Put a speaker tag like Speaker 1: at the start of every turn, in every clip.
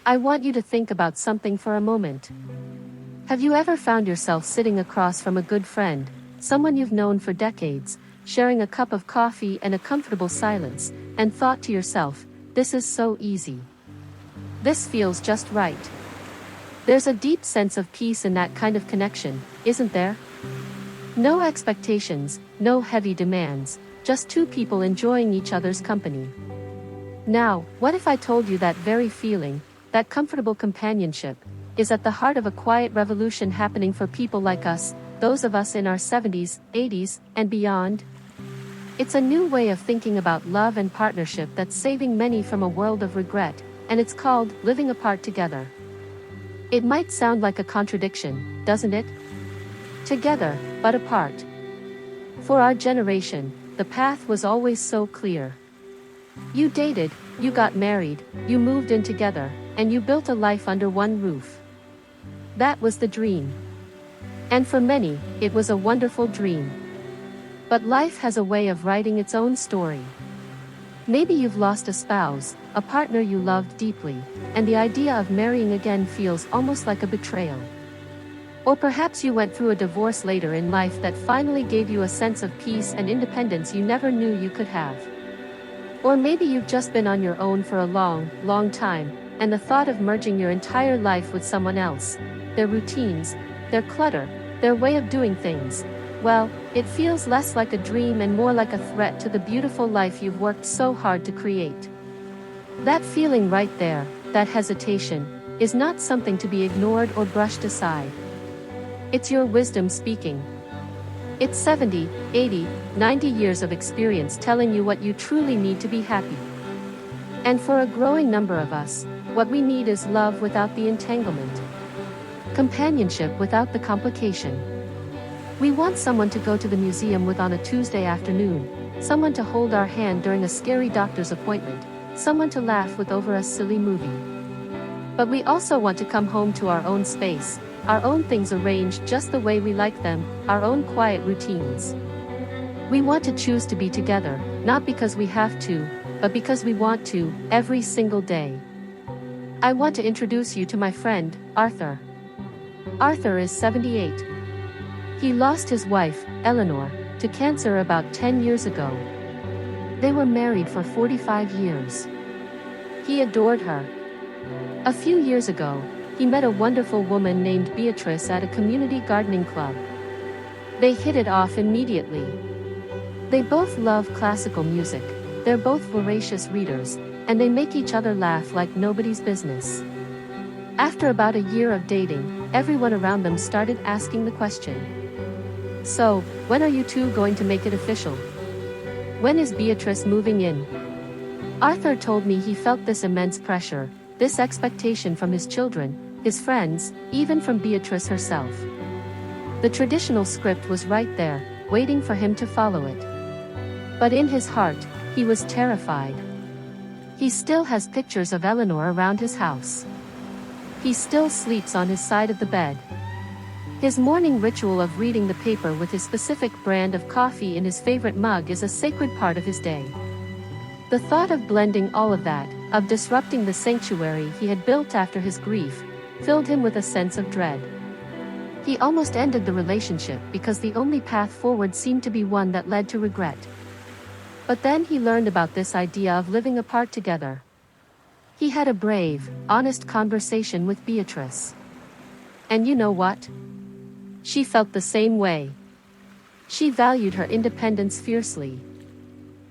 Speaker 1: I want you to think about something for a moment. Have you ever found yourself sitting across from a good friend, someone you've known for decades, sharing a cup of coffee and a comfortable silence, and thought to yourself, this is so easy. This feels just right. There's a deep sense of peace in that kind of connection, isn't there? No expectations, no heavy demands, just two people enjoying each other's company. Now, what if I told you that very feeling, that comfortable companionship, is at the heart of a quiet revolution happening for people like us, those of us in our 70s, 80s, and beyond? It's a new way of thinking about love and partnership that's saving many from a world of regret, and it's called living apart together. It might sound like a contradiction, doesn't it? Together, but apart. For our generation, the path was always so clear. You dated, you got married, you moved in together, and you built a life under one roof. That was the dream. And for many, it was a wonderful dream. But life has a way of writing its own story. Maybe you've lost a spouse, a partner you loved deeply, and the idea of marrying again feels almost like a betrayal. Or perhaps you went through a divorce later in life that finally gave you a sense of peace and independence you never knew you could have. Or maybe you've just been on your own for a long, long time, and the thought of merging your entire life with someone else, their routines, their clutter, their way of doing things, well, it feels less like a dream and more like a threat to the beautiful life you've worked so hard to create. That feeling right there, that hesitation, is not something to be ignored or brushed aside. It's your wisdom speaking. It's 70, 80, 90 years of experience telling you what you truly need to be happy. And for a growing number of us, what we need is love without the entanglement. Companionship without the complication. We want someone to go to the museum with on a Tuesday afternoon, someone to hold our hand during a scary doctor's appointment, someone to laugh with over a silly movie. But we also want to come home to our own space, our own things arranged just the way we like them, our own quiet routines. We want to choose to be together, not because we have to, but because we want to, every single day. I want to introduce you to my friend, Arthur. Arthur is 78. He lost his wife, Eleanor, to cancer about 10 years ago. They were married for 45 years. He adored her. A few years ago, he met a wonderful woman named Beatrice at a community gardening club. They hit it off immediately. They both love classical music, they're both voracious readers, and they make each other laugh like nobody's business. After about a year of dating, everyone around them started asking the question. So, when are you two going to make it official? When is Beatrice moving in? Arthur told me he felt this immense pressure, this expectation from his children, his friends, even from Beatrice herself. The traditional script was right there, waiting for him to follow it. But in his heart, he was terrified. He still has pictures of Eleanor around his house. He still sleeps on his side of the bed. His morning ritual of reading the paper with his specific brand of coffee in his favorite mug is a sacred part of his day. The thought of blending all of that, of disrupting the sanctuary he had built after his grief, filled him with a sense of dread. He almost ended the relationship because the only path forward seemed to be one that led to regret. But then he learned about this idea of living apart together. He had a brave, honest conversation with Beatrice. And you know what? She felt the same way. She valued her independence fiercely.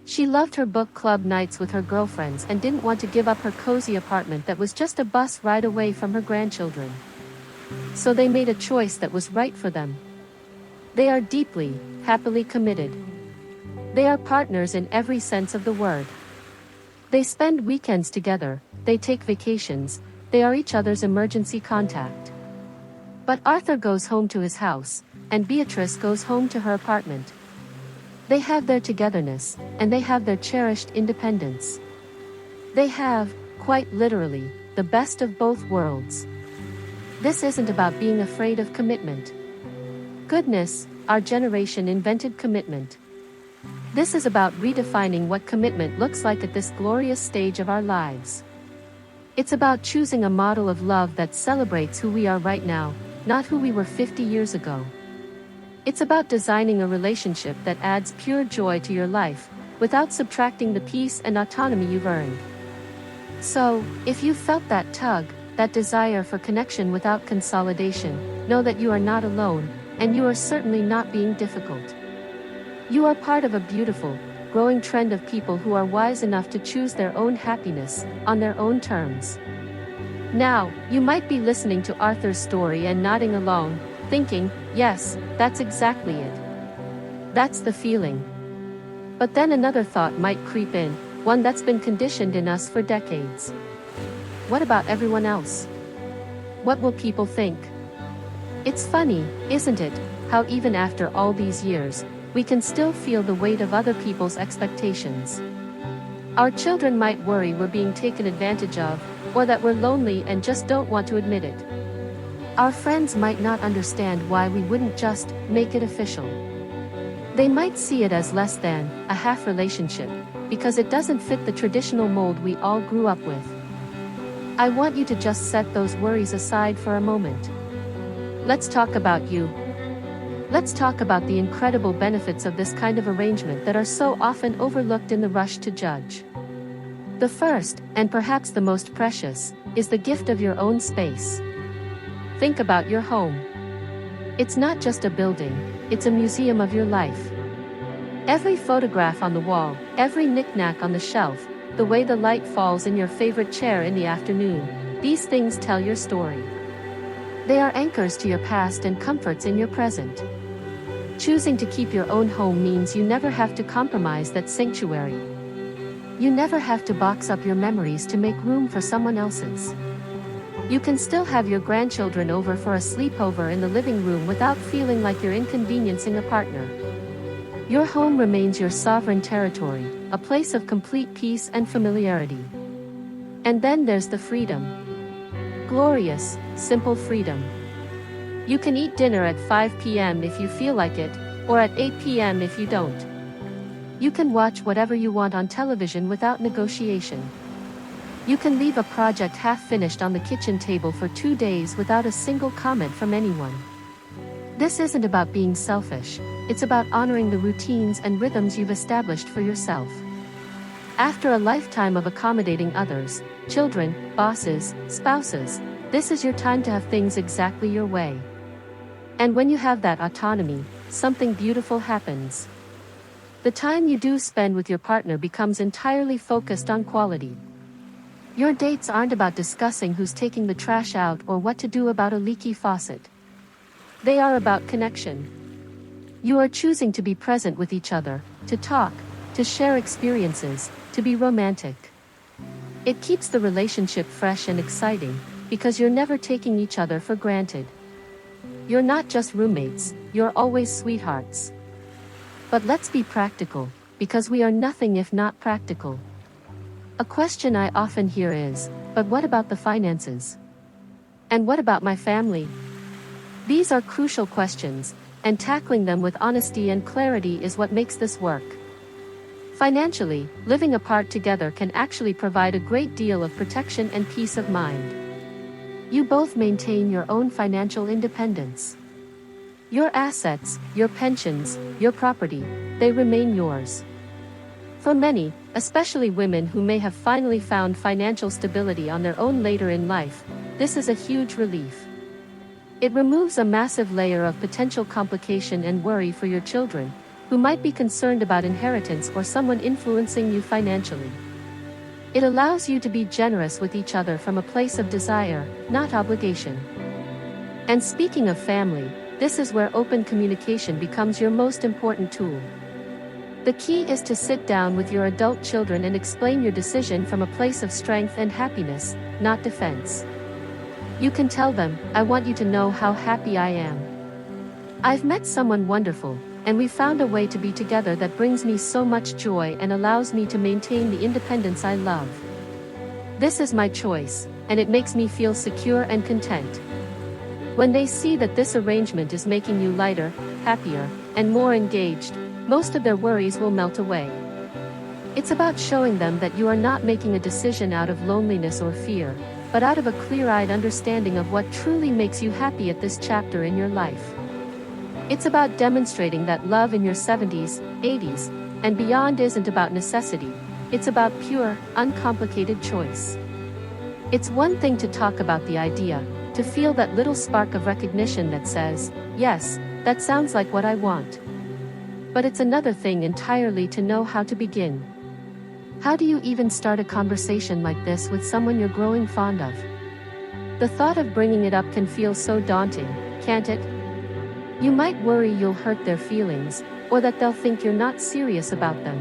Speaker 1: She loved her book club nights with her girlfriends and didn't want to give up her cozy apartment that was just a bus ride away from her grandchildren. So they made a choice that was right for them. They are deeply, happily committed. They are partners in every sense of the word. They spend weekends together, they take vacations, they are each other's emergency contact. But Arthur goes home to his house, and Beatrice goes home to her apartment. They have their togetherness, and they have their cherished independence. They have, quite literally, the best of both worlds. This isn't about being afraid of commitment. Goodness, our generation invented commitment. This is about redefining what commitment looks like at this glorious stage of our lives. It's about choosing a model of love that celebrates who we are right now, not who we were 50 years ago. It's about designing a relationship that adds pure joy to your life, without subtracting the peace and autonomy you've earned. So, if you felt that tug, that desire for connection without consolidation, know that you are not alone, and you are certainly not being difficult. You are part of a beautiful, growing trend of people who are wise enough to choose their own happiness, on their own terms. Now, you might be listening to Arthur's story and nodding along, thinking, yes, that's exactly it. That's the feeling. But then another thought might creep in, one that's been conditioned in us for decades. What about everyone else? What will people think? It's funny, isn't it, how even after all these years, we can still feel the weight of other people's expectations. Our children might worry we're being taken advantage of, or that we're lonely and just don't want to admit it. Our friends might not understand why we wouldn't just make it official. They might see it as less than a half relationship, because it doesn't fit the traditional mold we all grew up with. I want you to just set those worries aside for a moment. Let's talk about you. Let's talk about the incredible benefits of this kind of arrangement that are so often overlooked in the rush to judge. The first, and perhaps the most precious, is the gift of your own space. Think about your home. It's not just a building, it's a museum of your life. Every photograph on the wall, every knick-knack on the shelf, the way the light falls in your favorite chair in the afternoon, these things tell your story. They are anchors to your past and comforts in your present. Choosing to keep your own home means you never have to compromise that sanctuary. You never have to box up your memories to make room for someone else's. You can still have your grandchildren over for a sleepover in the living room without feeling like you're inconveniencing a partner. Your home remains your sovereign territory, a place of complete peace and familiarity. And then there's the freedom. Glorious, simple freedom. You can eat dinner at 5 p.m. if you feel like it, or at 8 p.m. if you don't. You can watch whatever you want on television without negotiation. You can leave a project half finished on the kitchen table for 2 days without a single comment from anyone. This isn't about being selfish, it's about honoring the routines and rhythms you've established for yourself. After a lifetime of accommodating others, children, bosses, spouses, this is your time to have things exactly your way. And when you have that autonomy, something beautiful happens. The time you do spend with your partner becomes entirely focused on quality. Your dates aren't about discussing who's taking the trash out or what to do about a leaky faucet. They are about connection. You are choosing to be present with each other, to talk, to share experiences, to be romantic. It keeps the relationship fresh and exciting, because you're never taking each other for granted. You're not just roommates, you're always sweethearts. But let's be practical, because we are nothing if not practical. A question I often hear is, but what about the finances? And what about my family? These are crucial questions, and tackling them with honesty and clarity is what makes this work. Financially, living apart together can actually provide a great deal of protection and peace of mind. You both maintain your own financial independence. Your assets, your pensions, your property, they remain yours. For many, especially women who may have finally found financial stability on their own later in life, this is a huge relief. It removes a massive layer of potential complication and worry for your children, who might be concerned about inheritance or someone influencing you financially. It allows you to be generous with each other from a place of desire, not obligation. And speaking of family, this is where open communication becomes your most important tool. The key is to sit down with your adult children and explain your decision from a place of strength and happiness, not defense. You can tell them, I want you to know how happy I am. I've met someone wonderful, and we found a way to be together that brings me so much joy and allows me to maintain the independence I love. This is my choice, and it makes me feel secure and content. When they see that this arrangement is making you lighter, happier, and more engaged, most of their worries will melt away. It's about showing them that you are not making a decision out of loneliness or fear, but out of a clear-eyed understanding of what truly makes you happy at this chapter in your life. It's about demonstrating that love in your 70s, 80s, and beyond isn't about necessity, it's about pure, uncomplicated choice. It's one thing to talk about the idea, to feel that little spark of recognition that says, yes, that sounds like what I want. But it's another thing entirely to know how to begin. How do you even start a conversation like this with someone you're growing fond of? The thought of bringing it up can feel so daunting, can't it? You might worry you'll hurt their feelings, or that they'll think you're not serious about them.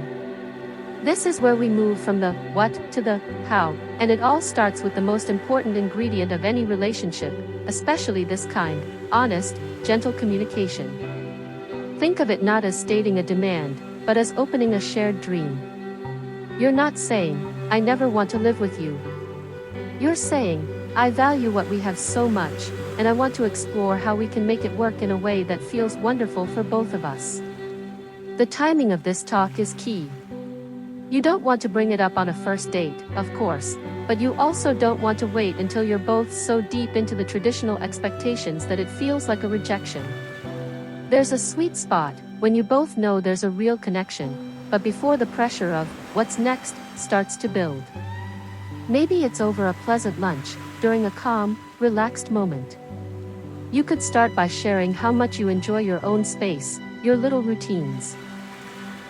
Speaker 1: This is where we move from the what to the how, and it all starts with the most important ingredient of any relationship, especially this kind, honest, gentle communication. Think of it not as stating a demand, but as opening a shared dream. You're not saying, I never want to live with you. You're saying, I value what we have so much, and I want to explore how we can make it work in a way that feels wonderful for both of us. The timing of this talk is key. You don't want to bring it up on a first date, of course, but you also don't want to wait until you're both so deep into the traditional expectations that it feels like a rejection. There's a sweet spot, when you both know there's a real connection, but before the pressure of, what's next, starts to build. Maybe it's over a pleasant lunch, during a calm, relaxed moment. You could start by sharing how much you enjoy your own space, your little routines.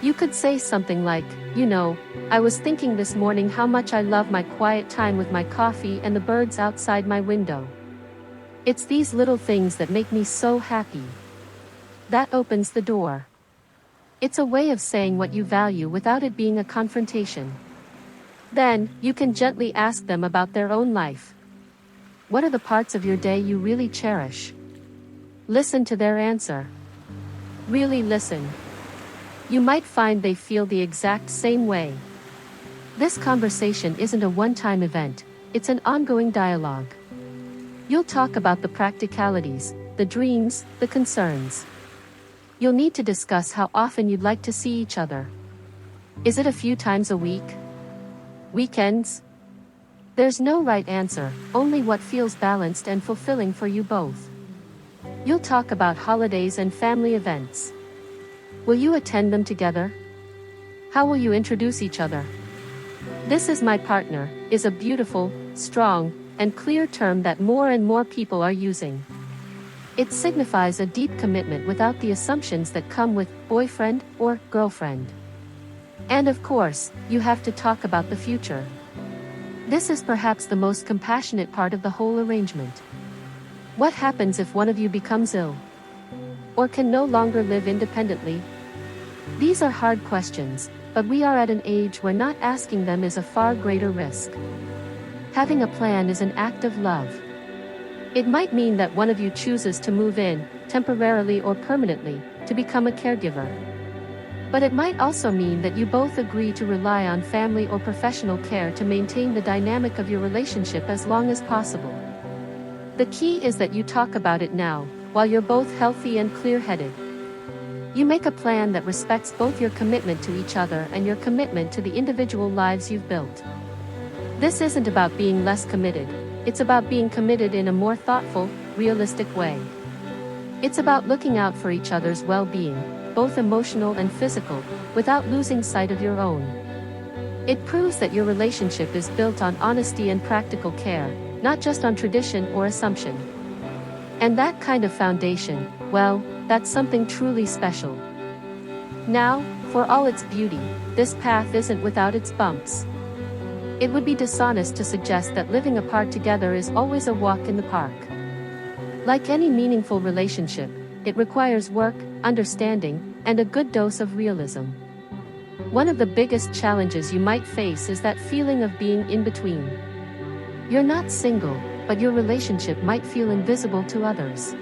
Speaker 1: You could say something like, I was thinking this morning how much I love my quiet time with my coffee and the birds outside my window. It's these little things that make me so happy. That opens the door. It's a way of saying what you value without it being a confrontation. Then, you can gently ask them about their own life. What are the parts of your day you really cherish? Listen to their answer. Really listen. You might find they feel the exact same way. This conversation isn't a one-time event, it's an ongoing dialogue. You'll talk about the practicalities, the dreams, the concerns. You'll need to discuss how often you'd like to see each other. Is it a few times a week? Weekends? There's no right answer, only what feels balanced and fulfilling for you both. You'll talk about holidays and family events. Will you attend them together? How will you introduce each other? This is my partner, is a beautiful, strong, and clear term that more and more people are using. It signifies a deep commitment without the assumptions that come with boyfriend or girlfriend. And of course, you have to talk about the future. This is perhaps the most compassionate part of the whole arrangement. What happens if one of you becomes ill? Or can no longer live independently? These are hard questions, but we are at an age where not asking them is a far greater risk. Having a plan is an act of love. It might mean that one of you chooses to move in, temporarily or permanently, to become a caregiver. But it might also mean that you both agree to rely on family or professional care to maintain the dynamic of your relationship as long as possible. The key is that you talk about it now, while you're both healthy and clear-headed. You make a plan that respects both your commitment to each other and your commitment to the individual lives you've built. This isn't about being less committed, it's about being committed in a more thoughtful, realistic way. It's about looking out for each other's well-being, both emotional and physical, without losing sight of your own. It proves that your relationship is built on honesty and practical care, not just on tradition or assumption. And that kind of foundation, well, that's something truly special. Now, for all its beauty, this path isn't without its bumps. It would be dishonest to suggest that living apart together is always a walk in the park. Like any meaningful relationship, it requires work, understanding, and a good dose of realism. One of the biggest challenges you might face is that feeling of being in between. You're not single, but your relationship might feel invisible to others.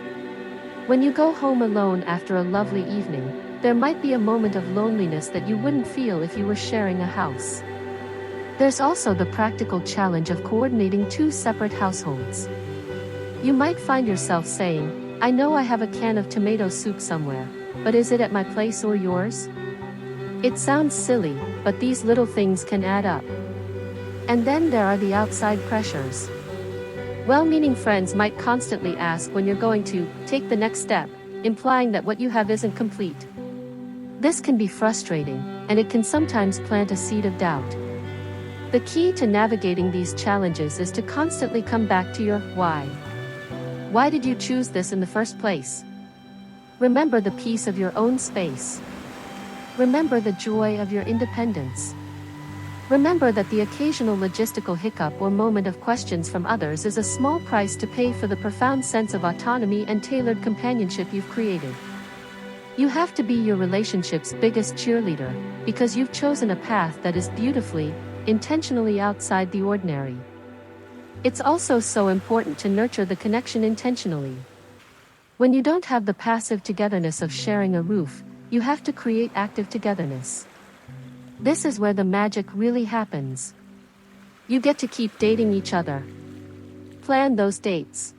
Speaker 1: When you go home alone after a lovely evening, there might be a moment of loneliness that you wouldn't feel if you were sharing a house. There's also the practical challenge of coordinating two separate households. You might find yourself saying, I know I have a can of tomato soup somewhere, but is it at my place or yours? It sounds silly, but these little things can add up. And then there are the outside pressures. Well-meaning friends might constantly ask when you're going to take the next step, implying that what you have isn't complete. This can be frustrating, and it can sometimes plant a seed of doubt. The key to navigating these challenges is to constantly come back to your why. Why did you choose this in the first place? Remember the peace of your own space. Remember the joy of your independence. Remember that the occasional logistical hiccup or moment of questions from others is a small price to pay for the profound sense of autonomy and tailored companionship you've created. You have to be your relationship's biggest cheerleader, because you've chosen a path that is beautifully, intentionally outside the ordinary. It's also so important to nurture the connection intentionally. When you don't have the passive togetherness of sharing a roof, you have to create active togetherness. This is where the magic really happens. You get to keep dating each other. Plan those dates.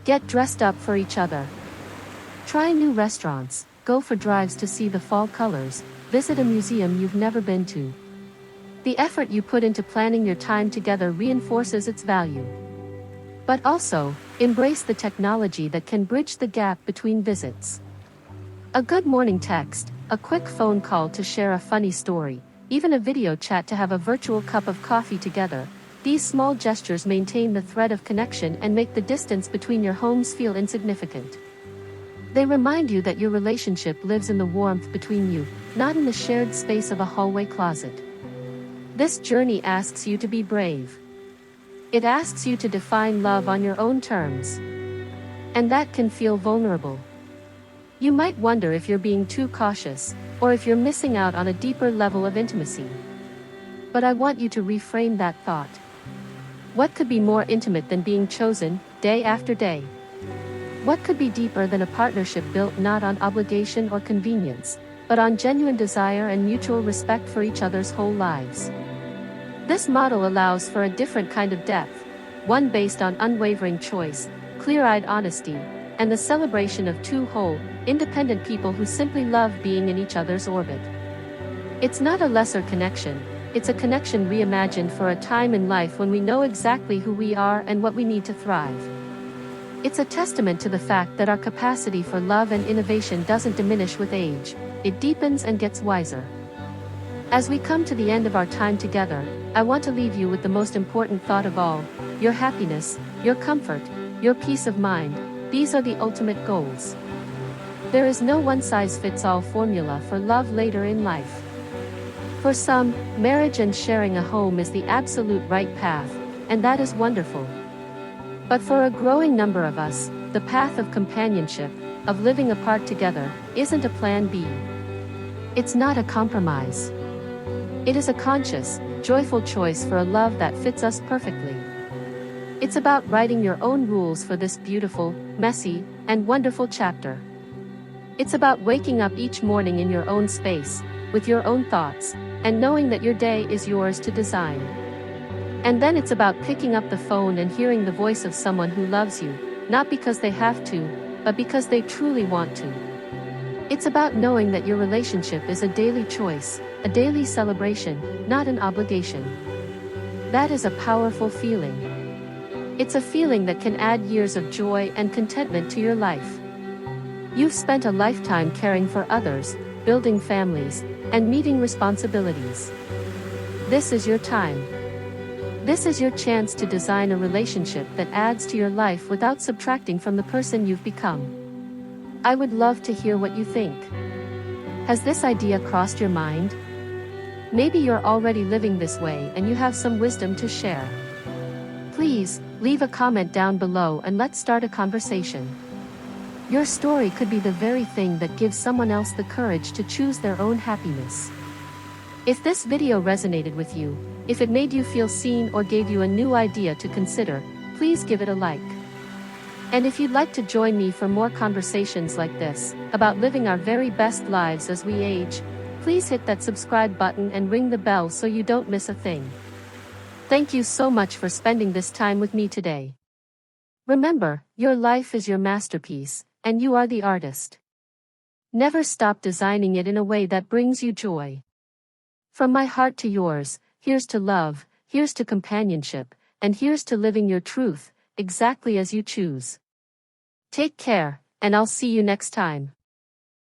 Speaker 1: Get dressed up for each other. Try new restaurants, go for drives to see the fall colors, visit a museum you've never been to. The effort you put into planning your time together reinforces its value. But also, embrace the technology that can bridge the gap between visits. A good morning text, a quick phone call to share a funny story, even a video chat to have a virtual cup of coffee together. These small gestures maintain the thread of connection and make the distance between your homes feel insignificant. They remind you that your relationship lives in the warmth between you, not in the shared space of a hallway closet. This journey asks you to be brave. It asks you to define love on your own terms. And that can feel vulnerable. You might wonder if you're being too cautious, or if you're missing out on a deeper level of intimacy. But I want you to reframe that thought. What could be more intimate than being chosen, day after day? What could be deeper than a partnership built not on obligation or convenience, but on genuine desire and mutual respect for each other's whole lives? This model allows for a different kind of depth, one based on unwavering choice, clear-eyed honesty, and the celebration of two whole, independent people who simply love being in each other's orbit. It's not a lesser connection, it's a connection reimagined for a time in life when we know exactly who we are and what we need to thrive. It's a testament to the fact that our capacity for love and innovation doesn't diminish with age, it deepens and gets wiser. As we come to the end of our time together, I want to leave you with the most important thought of all: your happiness, your comfort, your peace of mind. These are the ultimate goals. There is no one-size-fits-all formula for love later in life. For some, marriage and sharing a home is the absolute right path, and that is wonderful. But for a growing number of us, the path of companionship, of living apart together, isn't a plan B. It's not a compromise. It is a conscious, joyful choice for a love that fits us perfectly. It's about writing your own rules for this beautiful, messy, and wonderful chapter. It's about waking up each morning in your own space, with your own thoughts, and knowing that your day is yours to design. And then it's about picking up the phone and hearing the voice of someone who loves you, not because they have to, but because they truly want to. It's about knowing that your relationship is a daily choice, a daily celebration, not an obligation. That is a powerful feeling. It's a feeling that can add years of joy and contentment to your life. You've spent a lifetime caring for others, building families, and meeting responsibilities. This is your time. This is your chance to design a relationship that adds to your life without subtracting from the person you've become. I would love to hear what you think. Has this idea crossed your mind? Maybe you're already living this way and you have some wisdom to share. Please, leave a comment down below and let's start a conversation. Your story could be the very thing that gives someone else the courage to choose their own happiness. If this video resonated with you, if it made you feel seen or gave you a new idea to consider, please give it a like. And if you'd like to join me for more conversations like this, about living our very best lives as we age, please hit that subscribe button and ring the bell so you don't miss a thing. Thank you so much for spending this time with me today. Remember, your life is your masterpiece, and you are the artist. Never stop designing it in a way that brings you joy. From my heart to yours, here's to love, here's to companionship, and here's to living your truth, exactly as you choose. Take care, and I'll see you next time.